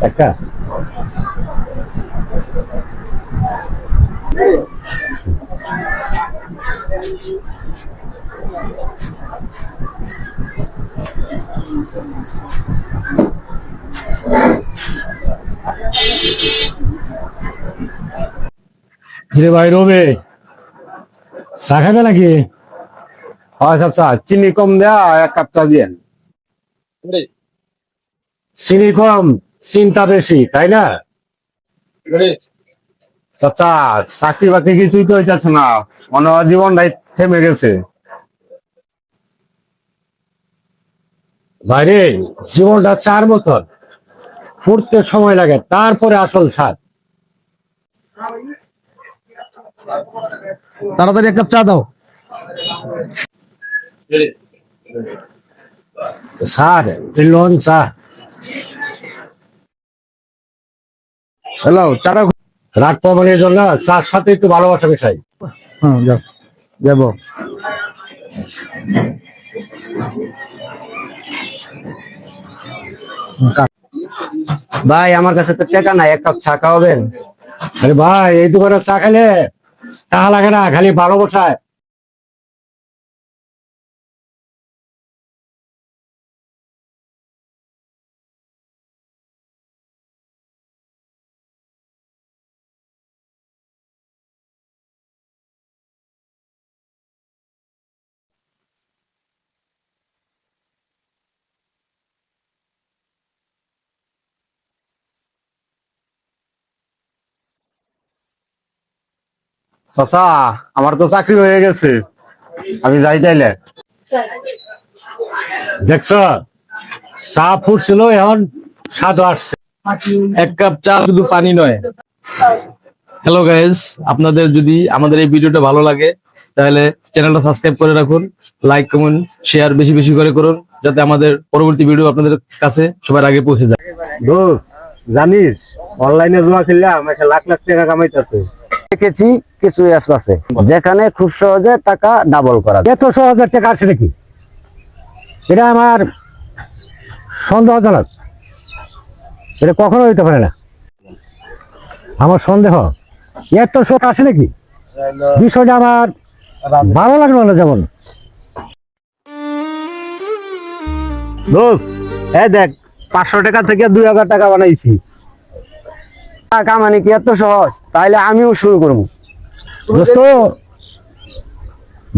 একটা ভাই রবে চা খাবে নাকি? আচ্ছা, চিনি কম দেয়া, 1 কাপ চা দিয়েন। চিনি কম, চিন্তা বেশি, তাই না? চাচা, চাকরি বাকরি কিছুই তো হইতেছে না, মনে হয় জীবনটাই থেমে গেছে। বাইরে জীবনটা চার মতন, ফুটতে সময় লাগে, তারপরে আসল স্বাদ। তাড়াতাড়ি 1 কাপ চা দাও। স্যার, লোন চা। হ্যালো, চাটা রাগ কমানোর জন্য চার সাথে একটু ভালোবাসা মেশাই। হ্যাঁ, যাবো। ভাই, আমার কাছে তো টাকা নাই, 1 কাপ চা খাওয়াবেন? আরে ভাই, এই দোকানে চা খেলে টাকা লাগে না, খালি ভালোবাসায়। চাচা, আমার তো চাকরি হয়ে গেছে, আমি যাই তাইলে। দেখছ, চা ফুটছিল, এখন স্বাদ আসছে। 1 কাপ চা শুধু পানি নয়। হ্যালো গাইস, আপনাদের যদি আমাদের এই ভিডিওটা ভালো লাগে তাহলে চ্যানেলটা সাবস্ক্রাইব করে রাখুন, লাইক কমেন্ট শেয়ার বেশি বেশি করে করুন, যাতে আমাদের পরবর্তী ভিডিও আপনাদের কাছে সবার আগে পৌঁছে যায়। দোস্ত, জানিস অনলাইনে জুয়া খেললে আমাকে লাখ লাখ টাকা কামাইতেছে। দেখেছি কিছু অ্যাপস আছে যেখানে খুব সহজে টাকা ডাবল করা যায়। এত সহজে টাকা আসে নাকি? এটা আমার সন্দেহজনক, এটা কখনো হইতে পারে না। আমার সন্দেহ, এত শোক আসে নাকি? বিষয়টা আমার ভালো লাগলো না। যেমন দোস্ত, দেখ, 500 টাকা থেকে 2000 টাকা বানাইছি। টাকা মানে কি এত সহজ? তাইলে আমিও শুরু করবো। দোস্ত,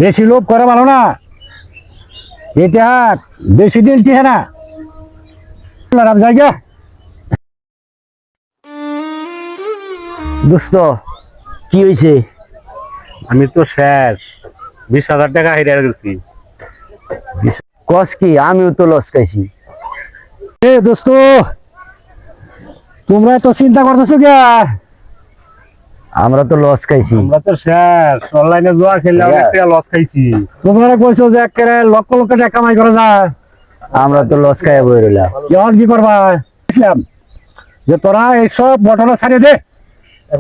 বেশি লোভ করা ভালো না, এটা বেশি দিন টিকে না। জায়গা দোস্ত, কি হয়েছে? আমি তো শেষ, 20,000 টাকা হেরে গেছি। কস কি? আমিও তো লস খাইছি। দোস্ত, তোমরা তো চিন্তা করতেছো কে? আমরা তো লস খাইছি। আমরা তো শেষ, অনলাইনে জুয়া খেললে অনেক টাকা লস খাইছি। তোমরা কইছো যে একেবারে লক্ষ লক্ষ টাকা কামাই করা যায়, আমরা তো লস খাইয়া বই রইলাম। এখন কি করবা? যে তোরা এইসব ঘটনা ছাড়িয়ে দে,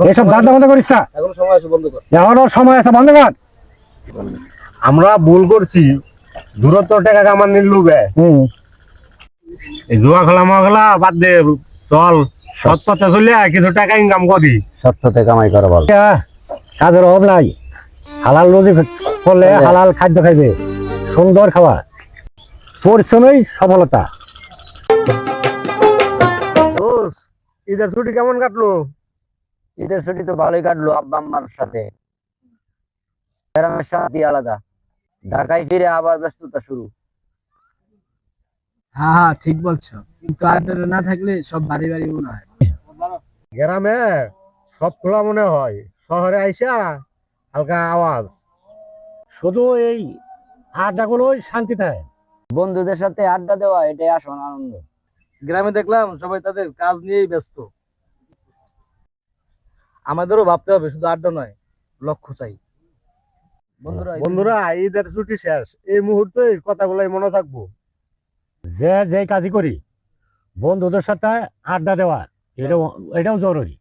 এইসব ধান্দা বন্ধ করিস না। এখনো সময় আছে, বন্ধ কর। আমরা ভুল করছি, দূরত্ব টাকা কামানোর লোভে এই জুয়া খেলা মা খেলা বাদ দে, চল সৎ পথে চলে কিছু টাকা ইনকাম করি। সত্যতে কামাই করা বল। কাজের অভাব নাই, হালাল রুজি করলে হালাল খাদ্য খাইবে, সুন্দর খাওয়া, পরিশ্রমই সফলতা। ঈদের ছুটি কেমন কাটলো? ঈদের ছুটি তো ভালোই কাটলো আব্বা আম্মার সাথে। গ্রামের শান্তি আলাদা। ঢাকায় ফিরে আবার ব্যস্ততা শুরু। হ্যাঁ হ্যাঁ, ঠিক বলছো, কিন্তু আড্ডাটা না থাকলে সব বাড়ি বাড়ি মনে হয়। গ্রামে সব খোলা মনে হয়, শহরে আইসা হালকা আওয়াজ, শুধু এই আড্ডাগুলোই শান্তি থাকে। বন্ধুদের সাথে আড্ডা দেওয়া এটাই আসল আনন্দ। গ্রামে দেখলাম সবাই তাদের কাজ নিয়েই ব্যস্ত। আমাদেরও ভাবতে হবে, শুধু আড্ডা নয়, লক্ষ্য চাই। বন্ধুরা, ঈদের ছুটি শেষ, এই মুহূর্তে কথাগুলাই মনে থাকবো। যে যে কাজই করি, বন্ধুদের সাথে আড্ডা দেওয়া, এটাও জরুরি।